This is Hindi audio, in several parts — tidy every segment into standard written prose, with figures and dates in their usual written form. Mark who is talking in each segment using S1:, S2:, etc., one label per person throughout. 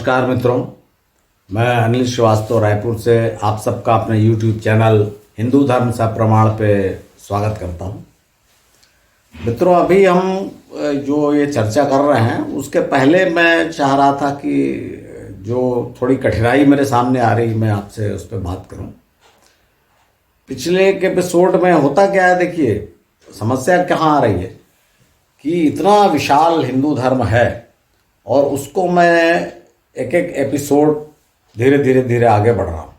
S1: नमस्कार मित्रों, मैं अनिल श्रीवास्तव रायपुर से आप सबका अपने YouTube चैनल हिंदू धर्म सप्रमाण पे स्वागत करता हूं। मित्रों, अभी हम जो ये चर्चा कर रहे हैं उसके पहले मैं चाह रहा था कि जो थोड़ी कठिनाई मेरे सामने आ रही मैं आपसे उस पर बात करूं। पिछले के एपिसोड में होता क्या है, देखिए समस्या कहाँ आ रही है कि इतना विशाल हिंदू धर्म है और उसको मैं एक एक एपिसोड धीरे धीरे आगे बढ़ रहा हूँ।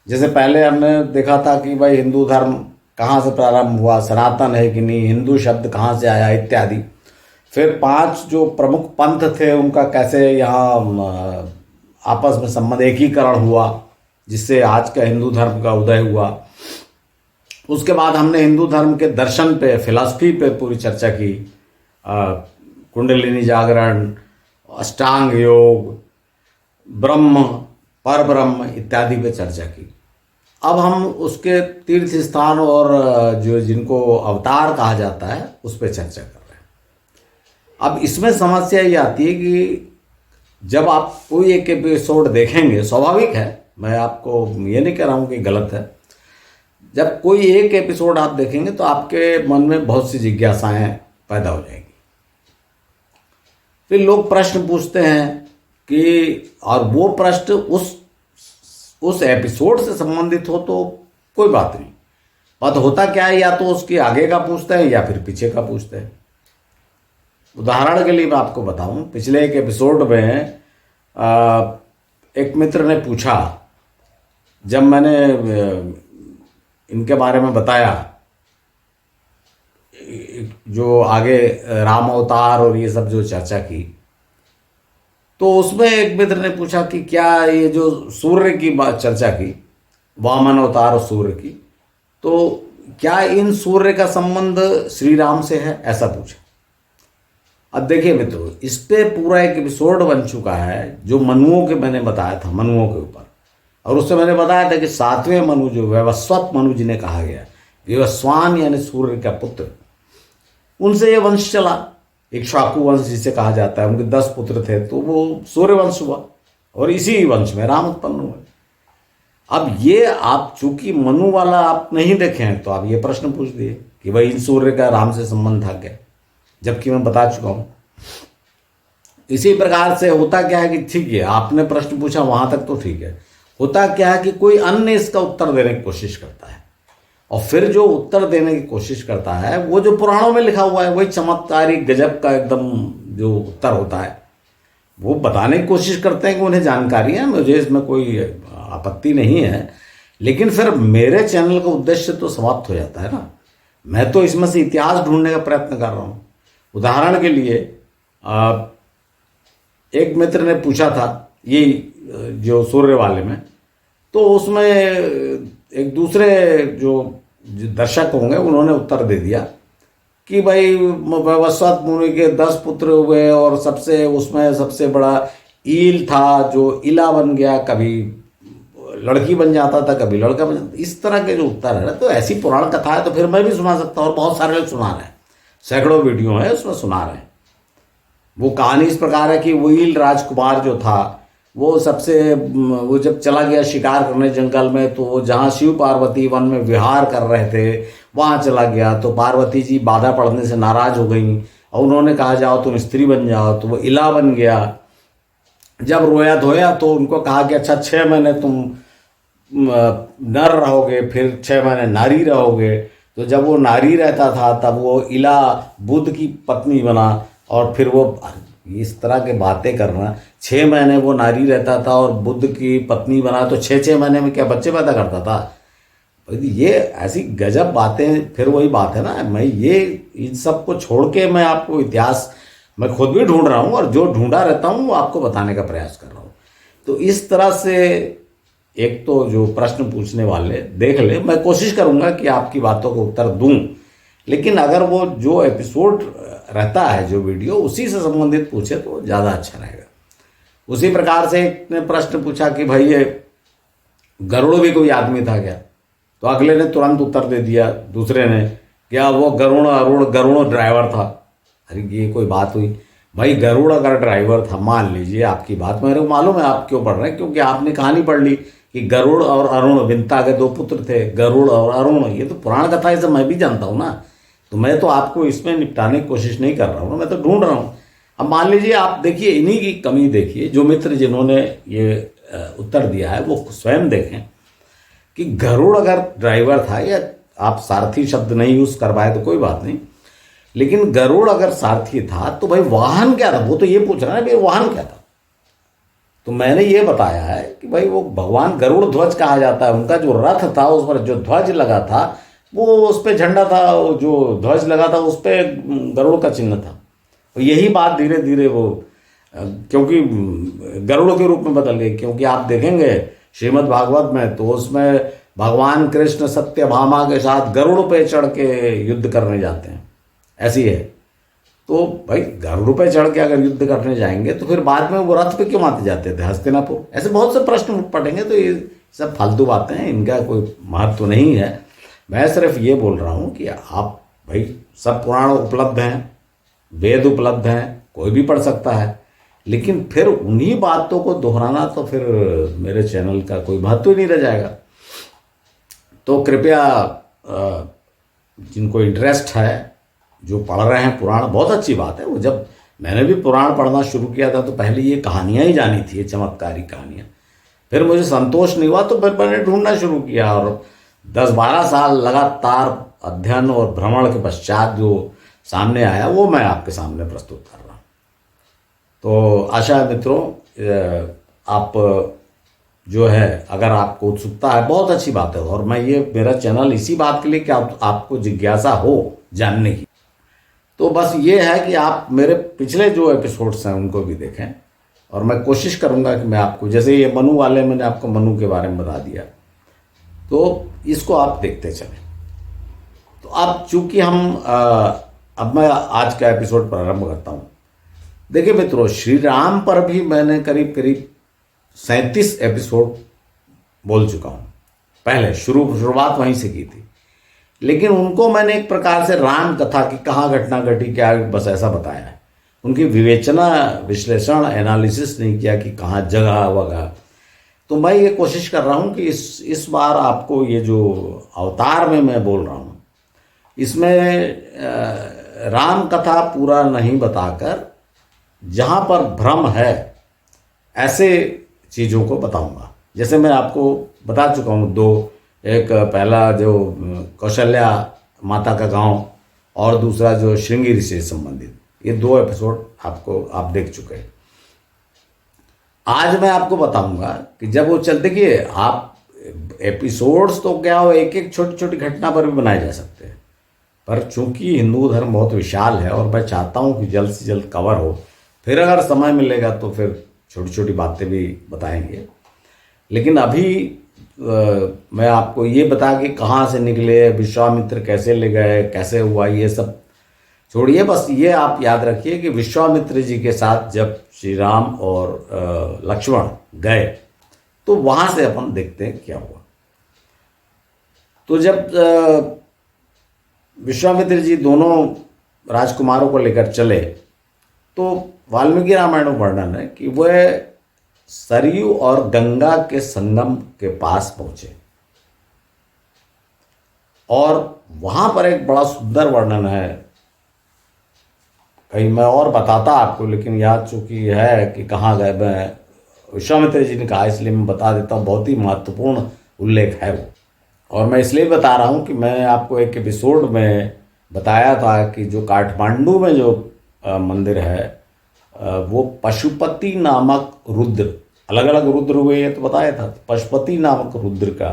S1: जैसे पहले हमने देखा था कि भाई हिंदू धर्म कहाँ से प्रारंभ हुआ, सनातन है कि नहीं, हिंदू शब्द कहाँ से आया इत्यादि। फिर 5 जो प्रमुख पंथ थे उनका कैसे यहाँ आपस में संबंध एकीकरण हुआ जिससे आज का हिंदू धर्म का उदय हुआ। उसके बाद हमने हिंदू धर्म के दर्शन पे, फिलॉसफी पे पूरी चर्चा की, कुंडलिनी जागरण, अष्टांग योग, ब्रह्म, परब्रह्म इत्यादि पे चर्चा की। अब हम उसके तीर्थ स्थान और जो जिनको अवतार कहा जाता है उस पर चर्चा कर रहे हैं। अब इसमें समस्या ये आती है कि जब आप कोई एक एपिसोड देखेंगे, स्वाभाविक है, मैं आपको ये नहीं कह रहा हूँ कि गलत है, जब कोई एक एपिसोड आप देखेंगे तो आपके मन में बहुत सी जिज्ञासाएं पैदा हो जाएंगी। फिर लोग प्रश्न पूछते हैं कि, और वो प्रश्न उस एपिसोड से संबंधित हो तो कोई बात नहीं, बात होता क्या है, या तो उसके आगे का पूछते हैं या फिर पीछे का पूछते हैं। उदाहरण के लिए मैं आपको बताऊं, पिछले एक एपिसोड में एक मित्र ने पूछा, जब मैंने इनके बारे में बताया जो आगे राम अवतार और ये सब जो चर्चा की, तो उसमें एक मित्र ने पूछा कि क्या ये जो सूर्य की बात चर्चा की, वामन अवतार और सूर्य की, तो क्या इन सूर्य का संबंध श्री राम से है, ऐसा पूछा। अब देखिए मित्रों, इस पे पूरा एक एपिसोड बन चुका है जो मनुओं के मैंने बताया था, मनुओं के ऊपर, और उससे मैंने बताया था कि 7वें मनु जो वैवस्वत मनु जिन्हें कहा गया, विवस्वान यानी सूर्य का पुत्र, उनसे ये वंश चला, इक्ष्वाकु वंश जिसे कहा जाता है। उनके 10 पुत्र थे तो वो सूर्य वंश हुआ और इसी वंश में राम उत्पन्न हुए। अब ये आप चूंकि मनु वाला आप नहीं देखे हैं तो आप ये प्रश्न पूछ दिए कि भाई इन सूर्य का राम से संबंध था क्या, जबकि मैं बता चुका हूं। इसी प्रकार से होता क्या है कि ठीक है, आपने प्रश्न पूछा वहां तक तो ठीक है, होता क्या है कि कोई अन्य इसका उत्तर देने की कोशिश करता है, और फिर जो उत्तर देने की कोशिश करता है वो जो पुराणों में लिखा हुआ है वही चमत्कारिक गजब का एकदम जो उत्तर होता है वो बताने की कोशिश करते हैं कि उन्हें जानकारी है, मुझे इसमें कोई आपत्ति नहीं है। लेकिन फिर मेरे चैनल का उद्देश्य तो समाप्त हो जाता है ना। मैं तो इसमें से इतिहास ढूंढने का प्रयत्न कर रहा हूँ। उदाहरण के लिए एक मित्र ने पूछा था ये जो सूर्य वाले में, तो उसमें एक दूसरे जो दर्शक होंगे उन्होंने उत्तर दे दिया कि भाई वैवस्वत मुनि के 10 पुत्र हुए और सबसे बड़ा ईल था जो इला बन गया, कभी लड़की बन जाता था कभी लड़का बन जाता। इस तरह के जो उत्तर है ना, तो ऐसी पुराण कथा है तो फिर मैं भी सुना सकता हूँ, और बहुत सारे लोग सुना रहे हैं, सैकड़ों वीडियो है उसमें सुना रहे हैं। वो कहानी इस प्रकार है कि वो ईल राजकुमार जो था वो जब चला गया शिकार करने जंगल में, तो जहाँ शिव पार्वती वन में विहार कर रहे थे वहाँ चला गया, तो पार्वती जी बाधा पड़ने से नाराज हो गई और उन्होंने कहा जाओ तुम स्त्री बन जाओ, तो वो इला बन गया। जब रोया धोया तो उनको कहा कि अच्छा 6 महीने तुम नर रहोगे, फिर 6 महीने नारी रहोगे। तो जब वो नारी रहता था तब वो इला बुद्ध की पत्नी बना, और फिर वो इस तरह के बातें करना, 6 महीने वो नारी रहता था और बुद्ध की पत्नी बना, तो 6 महीने में क्या बच्चे पैदा करता था। ये ऐसी गजब बातें, फिर वही बात है ना, मैं ये इन सब को छोड़ के मैं आपको इतिहास मैं खुद भी ढूंढ रहा हूँ, और जो ढूंढा रहता हूँ वो आपको बताने का प्रयास कर रहा हूँ। तो इस तरह से एक तो जो प्रश्न पूछने वाले देख ले, मैं कोशिश करूँगा कि आपकी बातों को उत्तर दूँ, लेकिन अगर वो जो एपिसोड रहता है जो वीडियो उसी से संबंधित पूछे तो ज़्यादा अच्छा रहेगा। उसी प्रकार से एक ने प्रश्न पूछा कि भाई ये गरुड़ भी कोई आदमी था क्या, तो अगले ने तुरंत उत्तर दे दिया, दूसरे ने, क्या वो गरुड़ ड्राइवर था। अरे ये कोई बात हुई। भाई गरुड़ अगर ड्राइवर था, मान लीजिए आपकी बात, मेरे को मालूम है आप क्यों पढ़ रहे हैं, क्योंकि आपने कहानी पढ़ ली कि गरुड़ और अरुण, विंता के दो पुत्र थे, गरुड़ और अरुण। ये तो पुराण कथा है, सब मैं भी जानता हूँ ना। तो मैं तो आपको इसमें निपटाने की कोशिश नहीं कर रहा हूँ ना, मैं तो ढूंढ रहा हूँ। अब मान लीजिए आप देखिए, इन्हीं की कमी देखिए, जो मित्र जिन्होंने ये उत्तर दिया है वो स्वयं देखें कि गरुड़ अगर ड्राइवर था, या आप सारथी शब्द नहीं यूज कर पाए तो कोई बात नहीं, लेकिन गरुड़ अगर सारथी था तो भाई वाहन क्या था? वो तो ये पूछ रहा है भाई वाहन क्या था। तो मैंने ये बताया है कि भाई वो भगवान गरुड़ ध्वज कहा जाता है, उनका जो रथ था उस पर जो ध्वज लगा था, वो उस पर झंडा था, वो जो ध्वज लगा था उस पर गरुड़ का चिन्ह था। और यही बात धीरे धीरे वो क्योंकि गरुड़ के रूप में बदल गई, क्योंकि आप देखेंगे श्रीमद् भागवत में तो उसमें भगवान कृष्ण सत्यभामा के साथ गरुड़ पे चढ़ के युद्ध करने जाते हैं, ऐसी है। तो भाई गरुड़ पे चढ़ के अगर युद्ध करने जाएंगे तो फिर बाद में वो रथ पे क्यों आते जाते थे हस्तिनापुर? ऐसे बहुत से प्रश्न उठ पड़ेंगे। तो ये सब फालतू बातें हैं, इनका कोई महत्व नहीं है। मैं सिर्फ ये बोल रहा हूँ कि आप भाई सब पुराण उपलब्ध हैं, वेद उपलब्ध हैं, कोई भी पढ़ सकता है, लेकिन फिर उन्हीं बातों को दोहराना तो फिर मेरे चैनल का कोई महत्व ही नहीं रह जाएगा। तो कृपया जिनको इंटरेस्ट है, जो पढ़ रहे हैं पुराण, बहुत अच्छी बात है। वो जब मैंने भी पुराण पढ़ना शुरू किया था तो पहले ये कहानियाँ ही जानी थी, ये चमत्कारी कहानियाँ। फिर मुझे संतोष नहीं हुआ तो फिर मैंने ढूंढना शुरू किया, और 10-12 साल लगातार अध्ययन और भ्रमण के पश्चात जो सामने आया वो मैं आपके सामने प्रस्तुत कर रहा हूँ। तो आशा है मित्रों, आप जो है अगर आपको उत्सुकता है, बहुत अच्छी बात है। और मैं ये मेरा चैनल इसी बात के लिए कि आपको जिज्ञासा हो जानने की। तो बस ये है कि आप मेरे पिछले जो एपिसोड्स हैं उनको भी देखें, और मैं कोशिश करूँगा कि मैं आपको, जैसे ये मनु वाले मैंने आपको मनु के बारे में बता दिया, तो इसको आप देखते चलें। तो अब चूंकि हम अब मैं आज का एपिसोड प्रारंभ करता हूँ। देखिए मित्रों, श्री राम पर भी मैंने करीब करीब 37 एपिसोड बोल चुका हूँ। पहले शुरुआत वहीं से की थी, लेकिन उनको मैंने एक प्रकार से राम कथा की कहाँ घटना घटी क्या, बस ऐसा बताया है। उनकी विवेचना, विश्लेषण, एनालिसिस नहीं किया कि कहाँ जगह वगह। तो मैं ये कोशिश कर रहा हूँ कि इस बार आपको ये जो अवतार में मैं बोल रहा हूँ, इसमें राम कथा पूरा नहीं बताकर जहाँ पर भ्रम है ऐसे चीज़ों को बताऊंगा। जैसे मैं आपको बता चुका हूँ दो, एक पहला जो कौशल्या माता का गांव, और दूसरा जो श्रृंगी से संबंधित, ये 2 एपिसोड आप देख चुके हैं। आज मैं आपको बताऊंगा कि जब वो चलते कि आप एपिसोड्स तो क्या हो, एक एक छोटी छोटी घटना पर भी बनाए जा सकते हैं, पर चूंकि हिंदू धर्म बहुत विशाल है और मैं चाहता हूँ कि जल्द से जल्द कवर हो, फिर अगर समय मिलेगा तो फिर छोटी छोटी बातें भी बताएंगे। लेकिन अभी मैं आपको ये बता कि कहाँ से निकले, विश्वामित्र कैसे ले गए, कैसे हुआ, ये सब छोड़िए। बस ये आप याद रखिए कि विश्वामित्र जी के साथ जब श्री राम और लक्ष्मण गए तो वहाँ से अपन देखते हैं क्या हुआ। तो जब विश्वामित्र जी दोनों राजकुमारों को लेकर चले तो वाल्मीकि रामायण में वर्णन है कि वह सरयू और गंगा के संगम के पास पहुंचे, और वहां पर एक बड़ा सुंदर वर्णन है। कहीं मैं और बताता आपको, लेकिन याद चूंकि है कि कहाँ गए, मैं विश्वामित्र जी ने कहा इसलिए मैं बता देता हूँ। बहुत ही महत्वपूर्ण उल्लेख है वो, और मैं इसलिए बता रहा हूँ कि मैं आपको एक एपिसोड में बताया था कि जो काठमांडू में जो मंदिर है वो पशुपति नामक रुद्र, अलग अलग रुद्र हुए ये तो बताया था, पशुपति नामक रुद्र का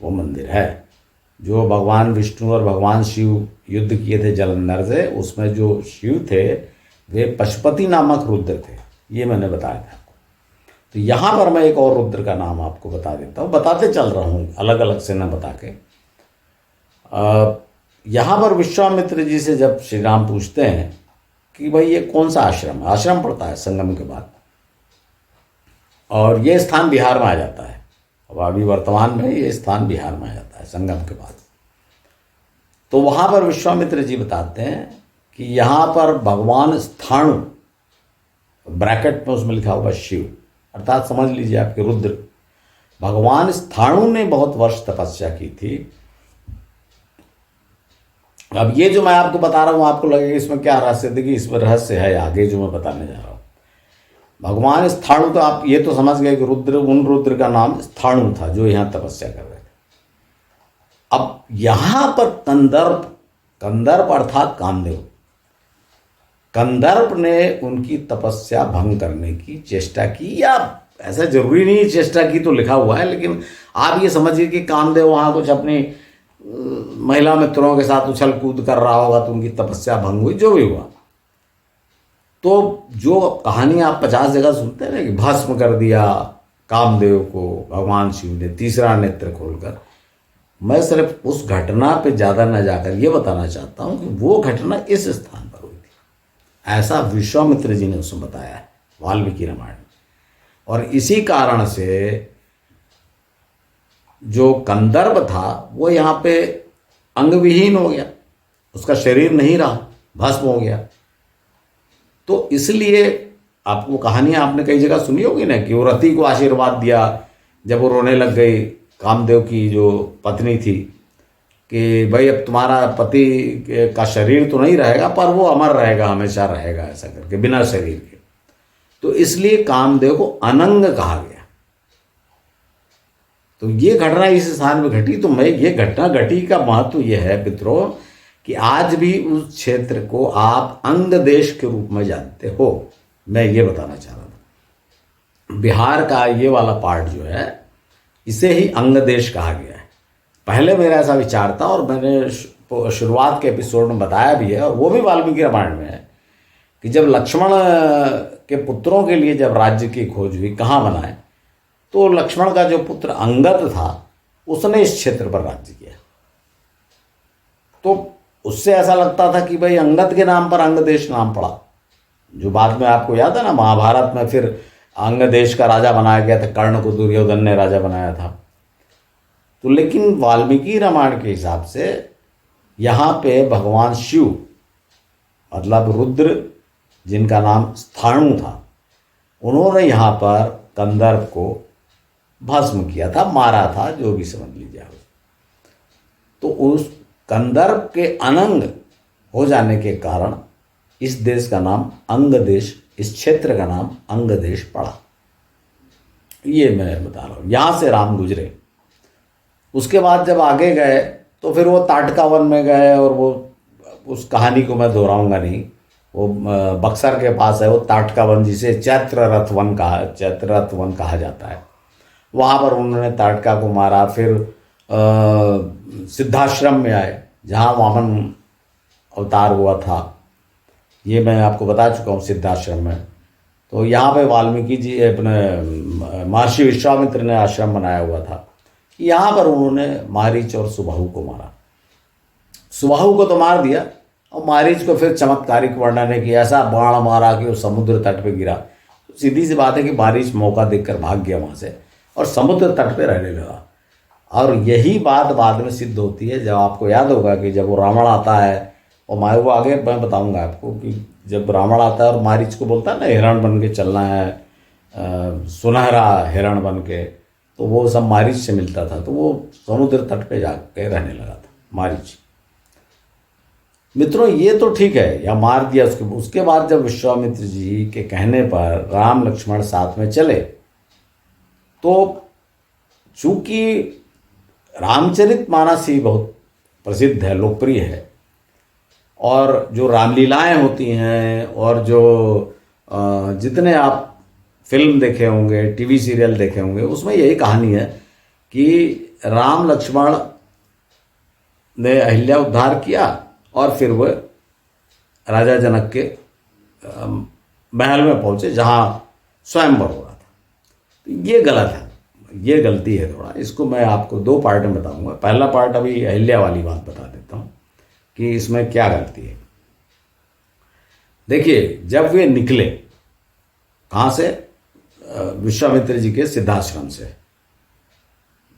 S1: वो मंदिर है, जो भगवान विष्णु और भगवान शिव युद्ध किए थे जलंधर से, उसमें जो शिव थे वे पशुपति नामक रुद्र थे, ये मैंने बताया था आपको। तो यहाँ पर मैं एक और रुद्र का नाम आपको बता देता हूँ, बताते चल रहा हूँ अलग अलग से न बता के। यहाँ पर विश्वामित्र जी से जब श्री राम पूछते हैं कि भाई ये कौन सा आश्रम है, आश्रम पड़ता है संगम के बाद, और ये स्थान बिहार में आ जाता है। अब अभी वर्तमान में ये स्थान बिहार में आ जाता है संगम के बाद। तो वहाँ पर विश्वामित्र जी बताते हैं कि यहाँ पर भगवान स्थाणु ब्रैकेट में उसमें लिखा हुआ शिव, अर्थात समझ लीजिए आपके रुद्र। भगवान स्थाणु ने बहुत वर्ष तपस्या की थी। अब ये जो मैं आपको बता रहा हूं, आपको लगेगा इसमें क्या रहस्य, देखिए इसमें रहस्य है आगे जो मैं बताने जा रहा हूं। भगवान स्थाणु, तो आप ये तो समझ गए कि रुद्र, उन रुद्र का नाम स्थाणु था जो यहां तपस्या कर रहे थे। अब यहां पर कंदर्प, कंदर्प अर्थात कामदेव, कंदर्प ने उनकी तपस्या भंग करने की चेष्टा की, या ऐसा जरूरी नहीं चेष्टा की तो लिखा हुआ है, लेकिन आप ये समझिए कि कामदेव वहां कुछ अपनी महिला मित्रों के साथ उछल कूद कर रहा होगा तो उनकी तपस्या भंग हुई, जो भी हुआ। तो जो कहानी आप 50 जगह सुनते हैं ना कि भस्म कर दिया कामदेव को भगवान शिव ने तीसरा नेत्र खोलकर, मैं सिर्फ उस घटना पे ज़्यादा न जाकर ये बताना चाहता हूँ कि वो घटना इस स्थान पर हुई थी, ऐसा विश्वामित्र जी ने उसमें बताया है वाल्मीकि रामायण में। और इसी कारण से जो कंदर्प था वो यहाँ पे अंगविहीन हो गया, उसका शरीर नहीं रहा, भस्म हो गया। तो इसलिए आपको कहानियां आपने कई जगह सुनी होगी ना कि वो रति को आशीर्वाद दिया जब वो रोने लग गई, कामदेव की जो पत्नी थी, कि भाई अब तुम्हारा पति का शरीर तो नहीं रहेगा पर वो अमर रहेगा, हमेशा रहेगा, ऐसा करके बिना शरीर के। तो इसलिए कामदेव को अनंग कहा गया। तो ये घटना इस स्थान में घटी। तो मैं ये घटना घटी का महत्व यह है मित्रों कि आज भी उस क्षेत्र को आप अंग देश के रूप में जानते हो। मैं ये बताना चाह रहा था, बिहार का ये वाला पार्ट जो है इसे ही अंग देश कहा गया है। पहले मेरा ऐसा विचार था और मैंने शुरुआत के एपिसोड में बताया भी है, और वो भी वाल्मीकि रामायण में है, कि जब लक्ष्मण के पुत्रों के लिए जब राज्य की खोज हुई कहाँ बनाए, तो लक्ष्मण का जो पुत्र अंगद था उसने इस क्षेत्र पर राज्य किया। तो उससे ऐसा लगता था कि भाई अंगद के नाम पर अंग देश नाम पड़ा, जो बाद में आपको याद है ना महाभारत में फिर अंग देश का राजा बनाया गया था, कर्ण को दुर्योधन ने राजा बनाया था। तो लेकिन वाल्मीकि रामायण के हिसाब से यहाँ पे भगवान शिव मतलब रुद्र, जिनका नाम स्थाणु था, उन्होंने यहाँ पर कंदर्प को भस्म किया था, मारा था, जो भी समझ लीजिए। तो उस कंदर्प के अनंग हो जाने के कारण इस देश का नाम अंग देश, इस क्षेत्र का नाम अंग देश पड़ा। ये मैं बता रहा हूँ। यहाँ से राम गुजरे, उसके बाद जब आगे गए तो फिर वो ताटका वन में गए, और वो उस कहानी को मैं दोहराऊंगा नहीं, वो बक्सर के पास है वो ताटका वन, जिसे चैत्ररथ वन कहा जाता है। वहाँ पर उन्होंने ताटका को मारा। फिर सिद्धाश्रम में आए जहाँ वामन अवतार हुआ था, ये मैं आपको बता चुका हूँ सिद्धाश्रम में। तो यहाँ पे वाल्मीकि जी अपने महर्षि विश्वामित्र ने आश्रम बनाया हुआ था। यहाँ पर उन्होंने मारीच और सुबाहु को मारा। सुबाहु को तो मार दिया, और मारीच को फिर चमत्कारिक वर्णन है कि ऐसा बाण मारा कि वो समुद्र तट पे गिरा। तो सीधी सी बात है कि मारीच मौका देखकर भाग गया वहाँ से और समुद्र तट पे रहने लगा। और यही बात बाद में सिद्ध होती है, जब आपको याद होगा कि जब वो रावण आता है, और वो आगे मैं बताऊंगा आपको कि जब रावण आता है और मारीच को बोलता है ना हिरण बन के चलना है, सुनहरा हिरण बन के, तो वो सब मारीच से मिलता था। तो वो समुद्र तट पे जाके रहने लगा था मारीच। मित्रों ये तो ठीक है, या मार दिया उसके बाद जब विश्वामित्र जी के कहने पर राम लक्ष्मण साथ में चले, तो चूंकि रामचरितमानस ही बहुत प्रसिद्ध है, लोकप्रिय है, और जो रामलीलाएं होती हैं और जो जितने आप फिल्म देखे होंगे, टीवी सीरियल देखे होंगे, उसमें यही कहानी है कि राम लक्ष्मण ने अहिल्या उद्धार किया और फिर वह राजा जनक के महल में पहुंचे जहां स्वयंवर हो रहा था। तो ये गलत है, ये गलती है थोड़ा। इसको मैं आपको 2 पार्ट में बताऊंगा। पहला पार्ट अभी अहिल्या वाली बात बता देता हूं कि इसमें क्या गलती है। देखिए जब वे निकले कहाँ से, विश्वामित्र जी के सिद्धाश्रम से,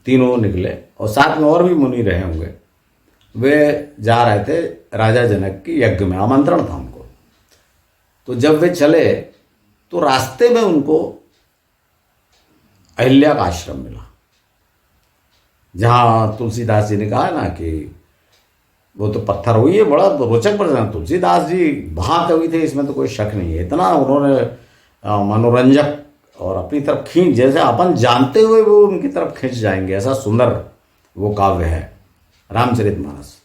S1: तीनों निकले और साथ में और भी मुनि रहे होंगे। वे जा रहे थे राजा जनक के यज्ञ में, आमंत्रण था उनको। तो जब वे चले तो रास्ते में उनको अहिल्या का आश्रम मिला, जहाँ तुलसीदास जी ने कहा ना कि वो तो पत्थर हुई है। बड़ा रोचक प्रश्न। तुलसीदास जी महाकवि थे, इसमें तो कोई शक नहीं है। इतना उन्होंने मनोरंजक और अपनी तरफ खींच, जैसे अपन जानते हुए वो उनकी तरफ खींच जाएंगे, ऐसा सुंदर वो काव्य है रामचरितमानस।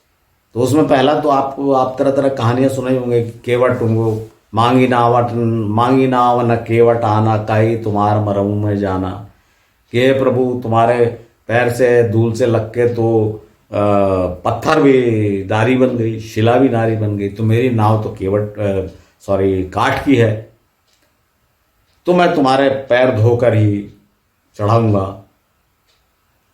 S1: तो उसमें पहला तो आपको आप तरह तरह कहानियाँ सुनाई होंगे कि केवट वो मांगी नाव न केवट आना, काई तुम्हार मरऊ में जाना, कि हे प्रभु तुम्हारे पैर से धूल से लग के तो पत्थर भी नारी बन गई, शिला भी नारी बन गई, तो मेरी नाव तो केवट काठ की है, तो मैं तुम्हारे पैर धोकर ही चढ़ाऊंगा।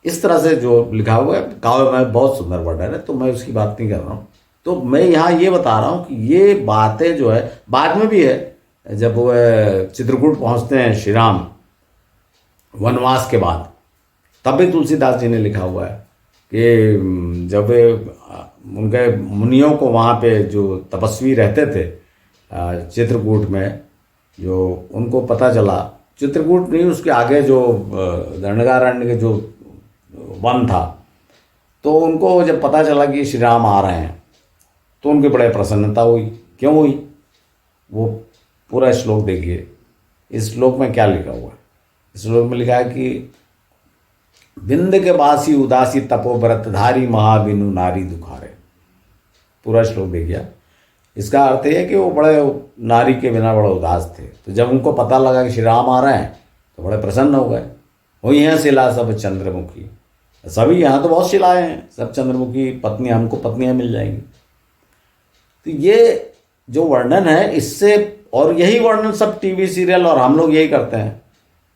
S1: इस तरह से जो लिखा हुआ है काव्य में बहुत सुंदर वर्णन है, तो मैं उसकी बात नहीं कर रहा हूँ। तो मैं यहाँ ये बता रहा हूँ कि ये बातें जो है बाद में भी है, जब वो चित्रकूट पहुँचते हैं श्री राम वनवास के बाद, तब भी तुलसीदास जी ने लिखा हुआ है कि जब उनके मुनियों को वहाँ पे जो तपस्वी रहते थे चित्रकूट में, जो उनको पता चला, चित्रकूट नहीं उसके आगे जो दंडकारण्य के जो वन था, तो उनको जब पता चला कि श्री राम आ रहे हैं तो उनकी बड़े प्रसन्नता हुई। क्यों हुई? वो पूरा श्लोक देखिए। इस श्लोक में क्या लिखा हुआ है? इस श्लोक में लिखा है कि बिंद के बासी उदासी तपो व्रतधारी महाबिनु नारी दुखारे। पूरा श्लोक देखिए। इसका अर्थ है कि वो बड़े नारी के बिना बड़े उदास थे, तो जब उनको पता लगा कि श्री राम आ रहे हैं तो बड़े प्रसन्न हो गए। वही हैं शिला सब चंद्रमुखी, सभी यहाँ तो बहुत शिलाएं हैं, सब चंद्रमुखी पत्नियाँ, हमको पत्नियाँ मिल जाएंगी। तो ये जो वर्णन है इससे, और यही वर्णन सब टीवी सीरियल और हम लोग यही करते हैं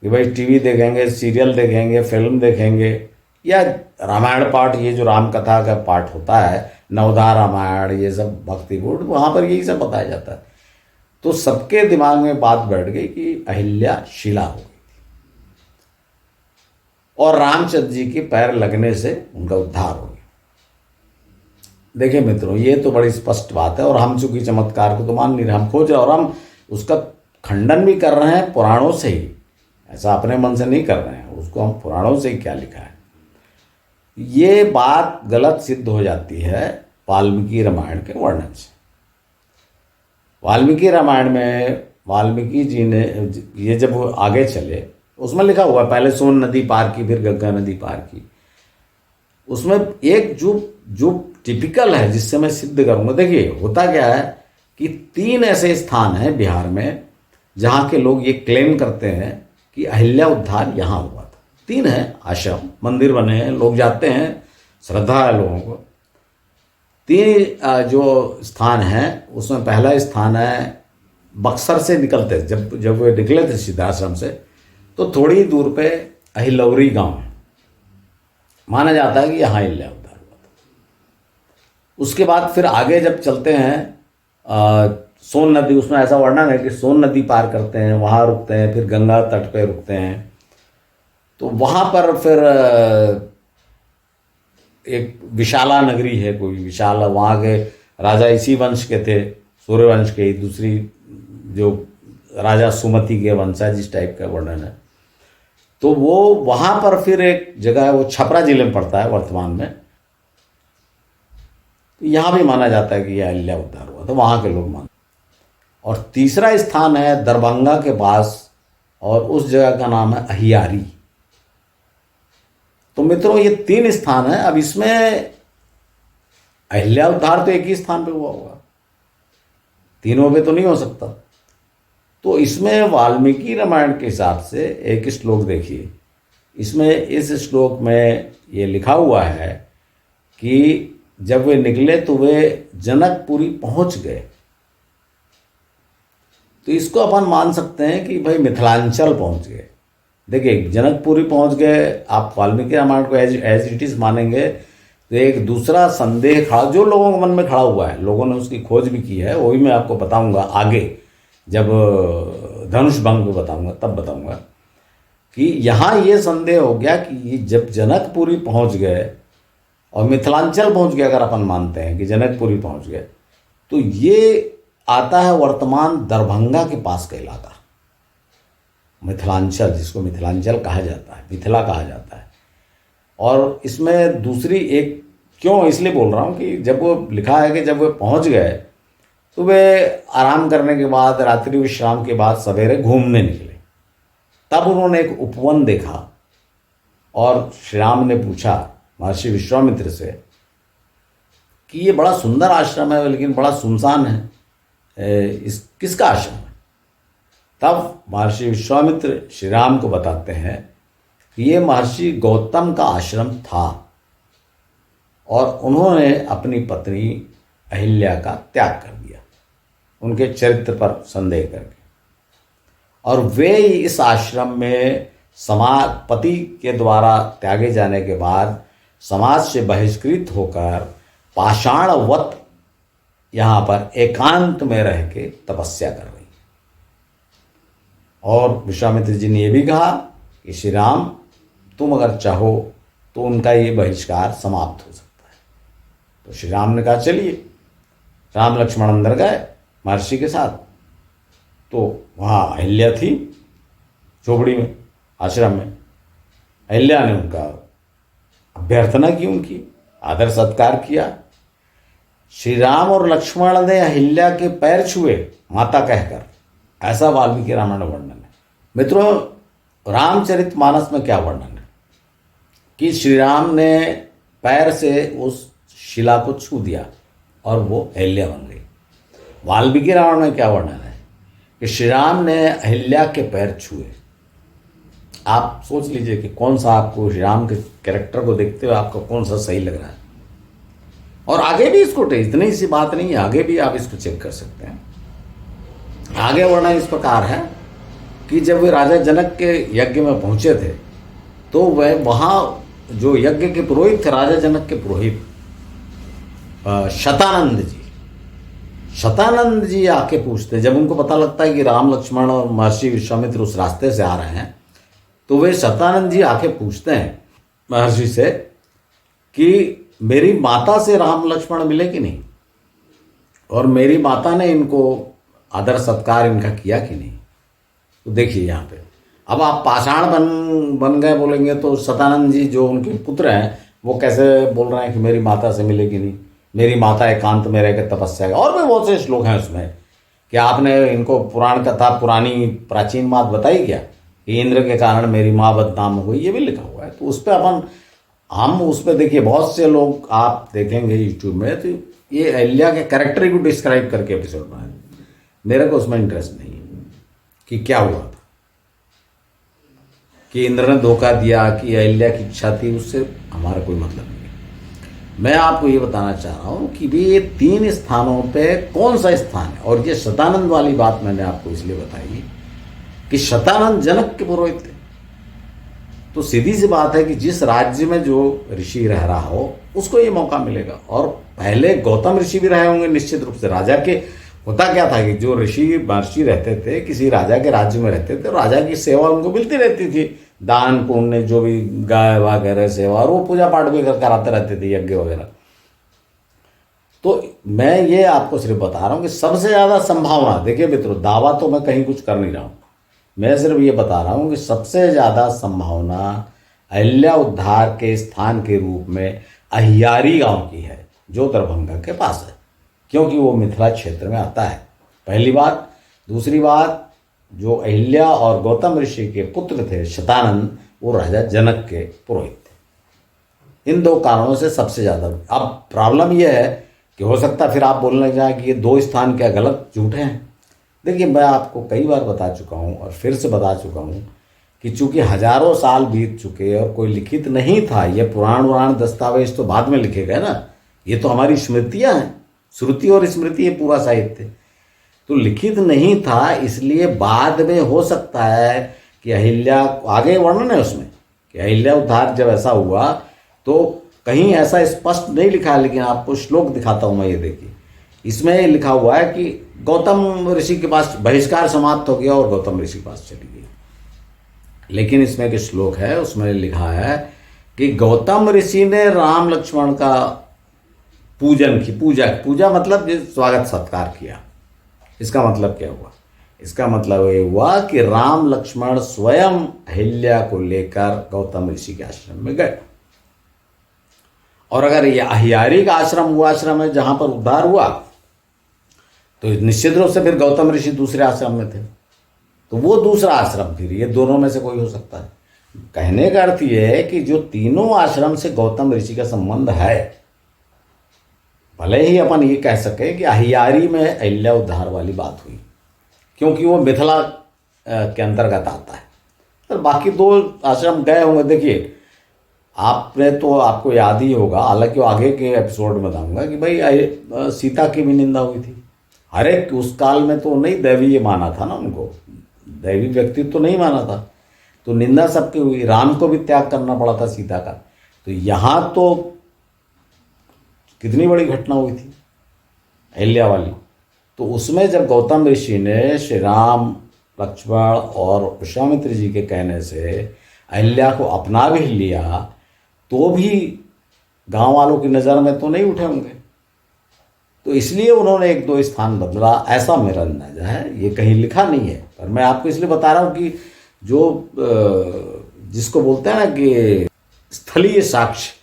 S1: कि भाई टीवी देखेंगे, सीरियल देखेंगे, फिल्म देखेंगे, या रामायण पाठ, ये जो राम कथा का पाठ होता है, नवधा रामायण, ये सब भक्ति गुण, वहाँ पर यही सब बताया जाता है। तो सबके दिमाग में बात बैठ गई कि अहिल्या शिला हो गई और रामचंद्र जी के पैर लगने से उनका उद्धार हो गया। देखिए मित्रों, ये तो बड़ी स्पष्ट बात है, और हम चूंकि चमत्कार को तो मान नहीं रहे, हम खोज रहे और हम उसका खंडन भी कर रहे हैं पुराणों से ही, ऐसा अपने मन से नहीं कर रहे हैं, उसको हम पुराणों से ही क्या लिखा है। ये बात गलत सिद्ध हो जाती है वाल्मीकि रामायण के वर्णन से। वाल्मीकि रामायण में वाल्मीकि जी ने ये जब वो आगे चले, उसमें लिखा हुआ है पहले सोन नदी पार की, फिर गंगा नदी पार की। उसमें एक जो टिपिकल है, जिससे मैं सिद्ध करूंगा। देखिए होता क्या है कि 3 ऐसे स्थान हैं बिहार में जहाँ के लोग ये क्लेम करते हैं कि अहिल्या उद्धार यहाँ हुआ था। 3 है आश्रम, मंदिर बने हैं, लोग जाते हैं, श्रद्धा है लोगों को। 3 जो स्थान हैं उसमें पहला स्थान है बक्सर से निकलते, जब वे निकले थे सिद्धाश्रम से, तो थोड़ी दूर पे अहिलौरी गांव है, माना जाता है कि यहाँ अहिल्या उद्धार हुआ था। उसके बाद फिर आगे जब चलते हैं सोन नदी, उसमें ऐसा वर्णन है कि सोन नदी पार करते हैं, वहाँ रुकते हैं, फिर गंगा तट पे रुकते हैं। तो वहाँ पर फिर एक विशाला नगरी है, कोई विशाला, वहाँ के राजा इसी वंश के थे, सूर्यवंश के। दूसरी जो राजा सुमति के वंशज, इस टाइप का वर्णन है। तो वो वहाँ पर फिर एक जगह है, वो छपरा जिले में पड़ता है वर्तमान में। तो यहाँ भी माना जाता है कि यह अहिल्या उद्धार हुआ, तो वहाँ के लोग मानते। और तीसरा स्थान है दरभंगा के पास, और उस जगह का नाम है अहियारी। तो मित्रों ये 3 स्थान है। अब इसमें अहिल्या उद्धार तो एक ही स्थान पे हुआ होगा, तीनों पे तो नहीं हो सकता। तो इसमें वाल्मीकि रामायण के हिसाब से एक श्लोक देखिए, इसमें इस श्लोक में ये लिखा हुआ है कि जब वे निकले तो वे जनकपुरी पहुंच गए। तो इसको अपन मान सकते हैं कि भाई मिथिलांचल पहुंच गए। देखिए जनकपुरी पहुंच गए, आप वाल्मीकि रामायण को एज इट इज मानेंगे तो एक दूसरा संदेह खड़ा, जो लोगों के मन में खड़ा हुआ है, लोगों ने उसकी खोज भी की है, वही मैं आपको बताऊंगा आगे, जब धनुष भंग को बताऊंगा तब बताऊंगा कि यहाँ ये संदेह हो गया कि जब जनकपुरी पहुंच गए और मिथिलांचल पहुंच गए, अगर अपन मानते हैं कि जनकपुरी पहुंच गए, तो ये आता है वर्तमान दरभंगा के पास का इलाका। मिथिलांचल, जिसको मिथिलांचल कहा जाता है, मिथिला कहा जाता है। और इसमें दूसरी एक, क्यों इसलिए बोल रहा हूँ कि जब वो लिखा है कि जब वो पहुँच गए तो वे आराम करने के बाद, रात्रि विश्राम के बाद सवेरे घूमने निकले। तब उन्होंने एक उपवन देखा और श्री राम ने पूछा महर्षि विश्वामित्र से कि ये बड़ा सुंदर आश्रम है लेकिन बड़ा सुनसान है, इस किसका आश्रम है? तब महर्षि विश्वामित्र श्री राम को बताते हैं कि ये महर्षि गौतम का आश्रम था और उन्होंने अपनी पत्नी अहिल्या का त्याग कर दिया, उनके चरित्र पर संदेह करके। और वे इस आश्रम में समाज, पति के द्वारा त्यागे जाने के बाद समाज से बहिष्कृत होकर पाषाणवत यहाँ पर एकांत में रह के तपस्या कर रही। और विश्वामित्र जी ने यह भी कहा कि श्री राम, तुम अगर चाहो तो उनका ये बहिष्कार समाप्त हो सकता है। तो श्री राम ने कहा चलिए। राम लक्ष्मण अंदर गए महर्षि के साथ। तो वहाँ अहिल्या थी झोपड़ी में, आश्रम में। अहिल्या ने उनका अभ्यर्थना की, उनकी आदर सत्कार किया। श्री राम और लक्ष्मण ने अहिल्या के पैर छुए माता कहकर, ऐसा वाल्मीकि रामायण में वर्णन है। मित्रों, रामचरितमानस में क्या वर्णन है कि श्री राम ने पैर से उस शिला को छू दिया और वो अहिल्या बन गई। वाल्मीकि रामायण में क्या वर्णन है कि श्री राम ने अहिल्या के पैर छुए। आप सोच लीजिए कि कौन सा आपको श्री राम के कैरेक्टर को देखते हुए आपको कौन सा सही लग रहा है। और आगे भी इसको, इतनी सी बात नहीं है, आगे भी आप इसको चेक कर सकते हैं। आगे वर्णन इस प्रकार है कि जब वे राजा जनक के यज्ञ में पहुंचे थे तो वह वहाँ जो यज्ञ के पुरोहित थे, राजा जनक के पुरोहित शतानंद जी आके पूछते, जब उनको पता लगता है कि राम लक्ष्मण और महर्षि विश्वामित्र उस रास्ते से आ रहे हैं, तो वे शतानंद जी आके पूछते हैं महर्षि से कि मेरी माता से राम लक्ष्मण मिले कि नहीं, और मेरी माता ने इनको आदर सत्कार इनका किया कि नहीं। तो देखिए यहाँ पे अब आप पाषाण बन गए बोलेंगे तो शतानंद जी जो उनके पुत्र हैं वो कैसे बोल रहे हैं कि मेरी माता से मिले कि नहीं, मेरी माता एकांत में रहकर तपस्या। और भी बहुत से श्लोक हैं उसमें कि आपने इनको पुराण कथा, पुरानी प्राचीन बात बताई क्या कि इंद्र के कारण मेरी माँ बदनाम हो गई, ये भी लिखा हुआ है। तो उस पर हम उस पर देखिए, बहुत से लोग आप देखेंगे यूट्यूब में, तो ये अहिल्या के कैरेक्टर को डिस्क्राइब करके एपिसोड बनाए। मेरे को उसमें इंटरेस्ट नहीं है कि क्या हुआ था, कि इंद्र ने धोखा दिया, कि अहिल्या की इच्छा थी, उससे हमारा कोई मतलब नहीं है। मैं आपको ये बताना चाह रहा हूँ कि भी ये 3 स्थानों पे कौन सा स्थान है। और ये शतानंद वाली बात मैंने आपको इसलिए बताई कि शतानंद जनक के पुरोहित थे। तो सीधी सी बात है कि जिस राज्य में जो ऋषि रह रहा हो उसको ये मौका मिलेगा। और पहले गौतम ऋषि भी रहे होंगे निश्चित रूप से। राजा के होता क्या था कि जो ऋषि महर्षि रहते थे, किसी राजा के राज्य में रहते थे, राजा की सेवा उनको मिलती रहती थी, दान पुण्य जो भी गाय वगैरह सेवा, और वो पूजा पाठ भी कराते रहते थे, यज्ञ वगैरह। तो मैं ये आपको सिर्फ बता रहा हूँ कि सबसे ज़्यादा संभावना, देखिए मित्रों, दावा तो मैं कहीं कुछ कर नहीं रहा हूँ, मैं सिर्फ ये बता रहा हूँ कि सबसे ज़्यादा संभावना अहिल्या उद्धार के स्थान के रूप में अहियारी गांव की है, जो दरभंगा के पास है, क्योंकि वो मिथिला क्षेत्र में आता है, पहली बात। दूसरी बात, जो अहिल्या और गौतम ऋषि के पुत्र थे शतानंद, वो राजा जनक के पुरोहित थे। इन 2 कारणों से सबसे ज़्यादा। अब प्रॉब्लम यह है कि हो सकता है फिर आप बोलने जाए कि ये 2 स्थान क्या गलत झूठे हैं। देखिए, मैं आपको कई बार बता चुका हूँ और फिर से बता चुका हूँ कि चूंकि हजारों साल बीत चुके और कोई लिखित नहीं था, ये पुराण दस्तावेज तो बाद में लिखे गए ना, ये तो हमारी स्मृतियाँ हैं, श्रुति और स्मृति, ये पूरा साहित्य तो लिखित नहीं था। इसलिए बाद में हो सकता है कि अहिल्या, आगे वर्णन है उसमें कि अहिल्या उद्धार जब ऐसा हुआ तो कहीं ऐसा स्पष्ट नहीं लिखा है, लेकिन आपको श्लोक दिखाता हूँ मैं। ये देखिए, इसमें लिखा हुआ है कि गौतम ऋषि के पास बहिष्कार समाप्त हो गया और गौतम ऋषि के पास चली गई। लेकिन इसमें एक श्लोक है, उसमें लिखा है कि गौतम ऋषि ने राम लक्ष्मण का पूजन की, पूजा मतलब स्वागत सत्कार किया। इसका मतलब क्या हुआ इसका मतलब ये हुआ कि राम लक्ष्मण स्वयं अहिल्या को लेकर गौतम ऋषि के आश्रम में गए। और अगर ये अहियारी का आश्रम वो आश्रम है जहां पर उद्धार हुआ, तो निश्चित रूप से फिर गौतम ऋषि दूसरे आश्रम में थे, तो वो दूसरा आश्रम, फिर ये दोनों में से कोई हो सकता है। कहने का अर्थ ये है कि जो तीनों आश्रम से गौतम ऋषि का संबंध है, भले ही अपन ये कह सके कि अहियारी में अहिल्या उद्धार वाली बात हुई, क्योंकि वो मिथिला के अंतर्गत आता है, और बाकी दो आश्रम गए होंगे। देखिए, आपने तो आपको याद ही होगा, हालांकि वो आगे के एपिसोड में बताऊंगा कि भाई सीता की भी निंदा हुई थी। हर एक उस काल में तो नहीं दैवीय माना था ना, उनको दैवी व्यक्तित्व तो नहीं माना था, तो निंदा सबकी हुई। राम को भी त्याग करना पड़ा था सीता का। तो यहाँ तो कितनी बड़ी घटना हुई थी अहिल्या वाली। तो उसमें जब गौतम ऋषि ने श्री राम, लक्ष्मण और विश्वामित्र जी के कहने से अहिल्या को अपना भी लिया, तो भी गांव वालों की नज़र में तो नहीं उठे होंगे, तो इसलिए उन्होंने एक दो स्थान बदला, ऐसा मेरा अंदाजा है। ये कहीं लिखा नहीं है, पर मैं आपको इसलिए बता रहा हूँ कि जो जिसको बोलते हैं ना कि स्थलीय साक्ष्य,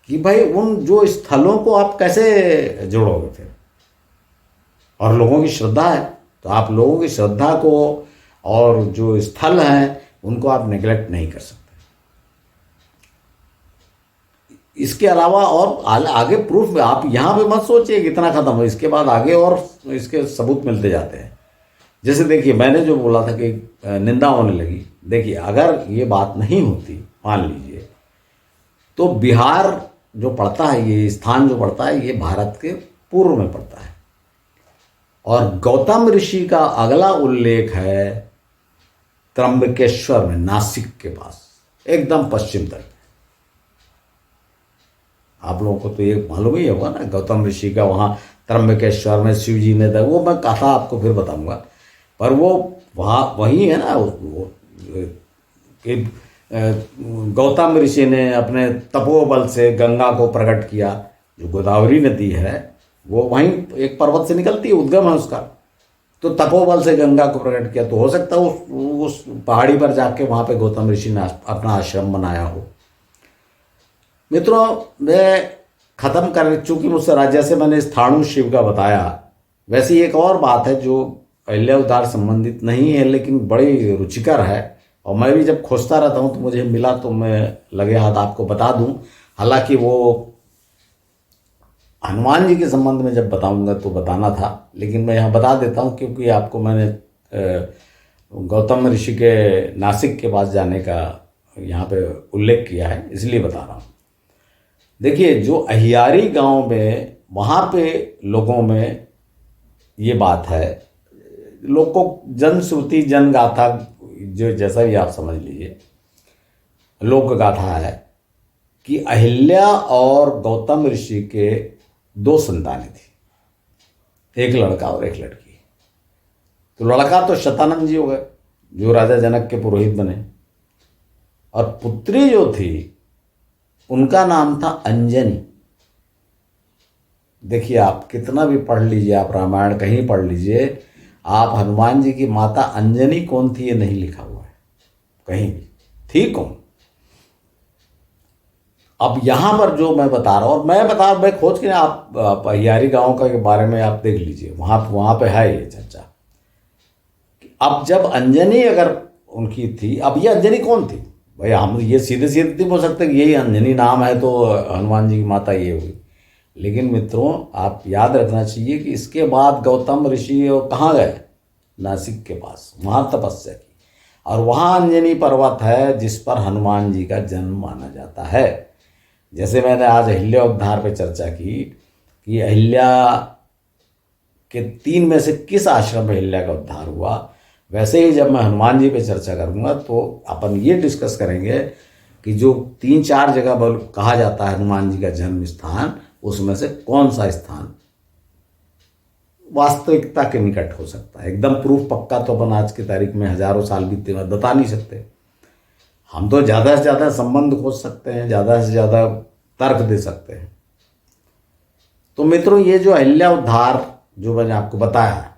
S1: कि भाई उन जो स्थलों को आप कैसे जोड़ोगे फिर, और लोगों की श्रद्धा है, तो आप लोगों की श्रद्धा को और जो स्थल हैं उनको आप नेग्लेक्ट नहीं कर सकते। इसके अलावा और आगे प्रूफ, आप यहाँ पे मत सोचिए कि इतना खत्म हो, इसके बाद आगे और इसके सबूत मिलते जाते हैं। जैसे देखिए, मैंने जो बोला था कि निंदा होने लगी, देखिए अगर ये बात नहीं होती, मान लीजिए, तो बिहार जो पड़ता है, ये स्थान जो पड़ता है, ये भारत के पूर्व में पड़ता है, और गौतम ऋषि का अगला उल्लेख है त्र्यंबकेश्वर में, नासिक के पास, एकदम पश्चिम तट। आप लोगों को तो ये मालूम ही होगा ना, गौतम ऋषि का वहाँ त्र्यंबकेश्वर में शिव जी ने, वो मैं कथा आपको फिर बताऊंगा, पर वो वहाँ वही है ना, वो कि गौतम ऋषि ने अपने तपोबल से गंगा को प्रकट किया। जो गोदावरी नदी है वो वहीं एक पर्वत से निकलती है, उद्गम है उसका, तो तपोबल से गंगा को प्रकट किया। तो हो सकता है उस पहाड़ी पर जाके वहाँ पे गौतम ऋषि ने अपना आश्रम बनाया हो। मित्रों, मैं ख़त्म कर, चूँकि मुझसे जैसे मैंने स्थाणु शिव का बताया, वैसी एक और बात है जो अहिल्या उद्धार संबंधित नहीं है, लेकिन बड़ी रुचिकर है, और मैं भी जब खोजता रहता हूँ तो मुझे मिला, तो मैं लगे हाथ आपको बता दूँ। हालांकि वो हनुमान जी के संबंध में जब बताऊंगा तो बताना था, लेकिन मैं यहाँ बता देता हूँ, क्योंकि आपको मैंने गौतम ऋषि के नासिक के पास जाने का यहाँ पे उल्लेख किया है, इसलिए बता रहा हूँ। देखिए, जो अहियारी गांव में, वहाँ पे लोगों में ये बात है, लोग को जनश्रुति, जनगाथा, जो जैसा भी आप समझ लीजिए, लोक गाथा है कि अहिल्या और गौतम ऋषि के दो संतानें थी, एक लड़का और एक लड़की। तो लड़का तो शतानंद जी हो गए, जो राजा जनक के पुरोहित बने, और पुत्री जो थी उनका नाम था अंजनी। देखिए, आप कितना भी पढ़ लीजिए, आप रामायण कहीं पढ़ लीजिए, आप हनुमान जी की माता अंजनी कौन थी ये नहीं लिखा हुआ है कहीं भी, थी कौन। अब यहाँ पर जो मैं बता रहा हूँ, और मैं खोज के, आप अहियारी गांव का के बारे में आप देख लीजिए, वहाँ पे है ये चर्चा। अब जब अंजनी अगर उनकी थी, अब ये अंजनी कौन थी भाई, हम ये सीधे सीधे नहीं बोल सकते कि यही अंजनी नाम है तो हनुमान जी की माता ये हुई। लेकिन मित्रों, आप याद रखना चाहिए कि इसके बाद गौतम ऋषि कहाँ गए, नासिक के पास, वहाँ तपस्या की, और वहाँ अंजनी पर्वत है जिस पर हनुमान जी का जन्म माना जाता है। जैसे मैंने आज अहिल्या उद्धार पे चर्चा की कि अहिल्या के 3 में से किस आश्रम में अहिल्या का उद्धार हुआ, वैसे ही जब मैं हनुमान जी पे चर्चा करूँगा तो अपन ये डिस्कस करेंगे कि जो 3-4 जगह कहा जाता है हनुमान जी का जन्म स्थान, उसमें से कौन सा स्थान वास्तविकता के निकट हो सकता है। एकदम प्रूफ पक्का तो अपन आज की तारीख में हजारों साल बीतते हुए बता नहीं सकते। हम तो ज़्यादा से ज़्यादा संबंध खोज सकते हैं, ज़्यादा से ज़्यादा तर्क दे सकते हैं। तो मित्रों, ये जो अहिल्या उद्धार जो मैंने आपको बताया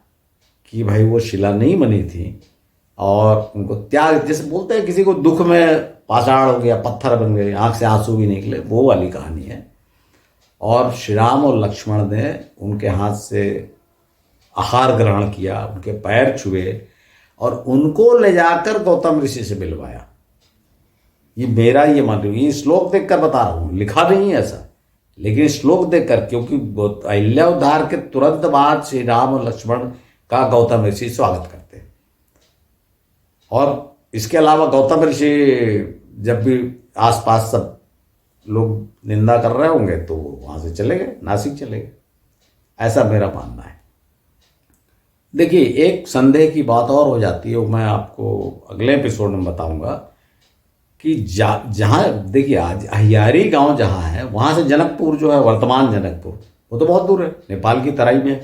S1: कि भाई वो शिला नहीं बनी थी और उनको त्याग, जैसे बोलते हैं किसी को दुख में पाषाण हो गया, पत्थर बन गए, आंख से आंसू भी निकले, वो वाली कहानी है। और श्री राम और लक्ष्मण ने उनके हाथ से आहार ग्रहण किया, उनके पैर छुए और उनको ले जाकर गौतम ऋषि से मिलवाया। ये मेरा ये मान लो, ये श्लोक देखकर बता रहा हूँ, लिखा नहीं है ऐसा, लेकिन श्लोक देखकर, क्योंकि अहिल्या उद्धार के तुरंत बाद श्री राम और लक्ष्मण का गौतम ऋषि स्वागत करते हैं। और इसके अलावा गौतम ऋषि जब भी आसपास सब लोग निंदा कर रहे होंगे तो वहां से चले गए, नासिक चले गए, ऐसा मेरा मानना है। देखिए, एक संदेह की बात और हो जाती है, वो मैं आपको अगले एपिसोड में बताऊंगा कि जहाँ देखिए आज अहियारी गांव जहाँ है, वहाँ से जनकपुर जो है, वर्तमान जनकपुर, वो तो बहुत दूर है, नेपाल की तराई में है,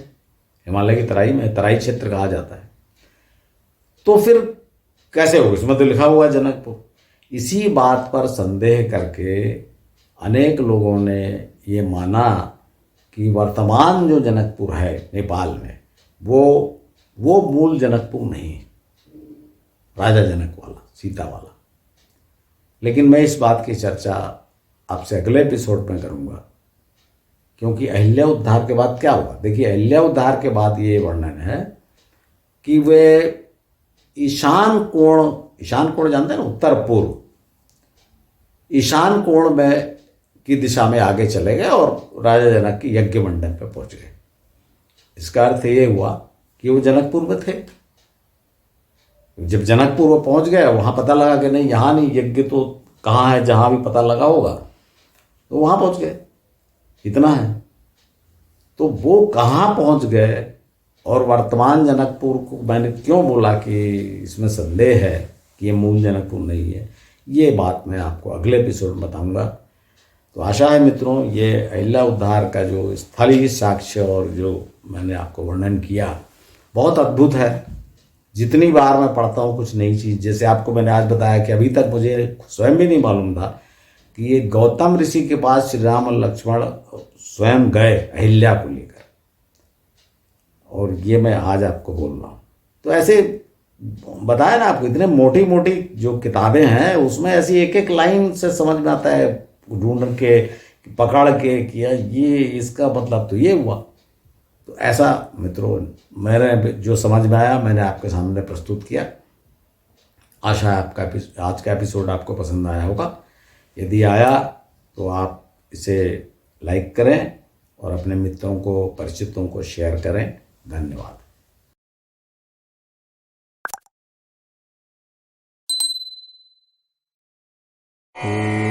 S1: हिमालय की तराई में, तराई क्षेत्र कहा जाता है। तो फिर कैसे होगा, इसमें तो लिखा हुआ है जनकपुर। इसी बात पर संदेह करके अनेक लोगों ने ये माना कि वर्तमान जो जनकपुर है नेपाल में, वो मूल जनकपुर नहीं है, राजा जनक वाला, सीता वाला। लेकिन मैं इस बात की चर्चा आपसे अगले एपिसोड में करूंगा, क्योंकि अहिल्या उद्धार के बाद क्या हुआ। देखिए, अहिल्या उद्धार के बाद ये वर्णन है कि वे ईशान कोण जानते हैं ना, उत्तर पूर्व ईशान कोण में की दिशा में आगे चले गए और राजा जनक की यज्ञ मंडप पे पहुंच गए। इसका अर्थ ये हुआ कि वो जनकपुर में थे। जब जनकपुर वो पहुंच गए, वहां पता लगा कि नहीं, यहाँ नहीं, यज्ञ तो कहाँ है, जहां भी पता लगा होगा, तो वहां पहुंच गए, इतना है। तो वो कहाँ पहुंच गए और वर्तमान जनकपुर को मैंने क्यों बोला कि इसमें संदेह है कि ये मूल जनकपुर नहीं है, ये बात मैं आपको अगले एपिसोड में बताऊंगा। तो आशा है मित्रों, ये अहिल्या उद्धार का जो स्थलीय साक्ष्य और जो मैंने आपको वर्णन किया, बहुत अद्भुत है। जितनी बार मैं पढ़ता हूँ कुछ नई चीज़, जैसे आपको मैंने आज बताया कि अभी तक मुझे स्वयं भी नहीं मालूम था कि ये गौतम ऋषि के पास श्री राम और लक्ष्मण स्वयं गए अहिल्या को लेकर, और ये मैं आज आपको बोल रहा हूँ। तो ऐसे बताया ना आपको, इतने मोटी मोटी जो किताबें हैं उसमें ऐसी एक एक लाइन से समझ में आता है, ढूंढ के पकड़ के किया, ये इसका मतलब तो ये हुआ। तो ऐसा मित्रों, मैंने जो समझ में आया मैंने आपके सामने प्रस्तुत किया। आशा है आपका आज का एपिसोड आपको पसंद आया होगा। यदि आया तो आप इसे लाइक करें और अपने मित्रों को, परिचितों को शेयर करें। धन्यवाद।
S2: Oh.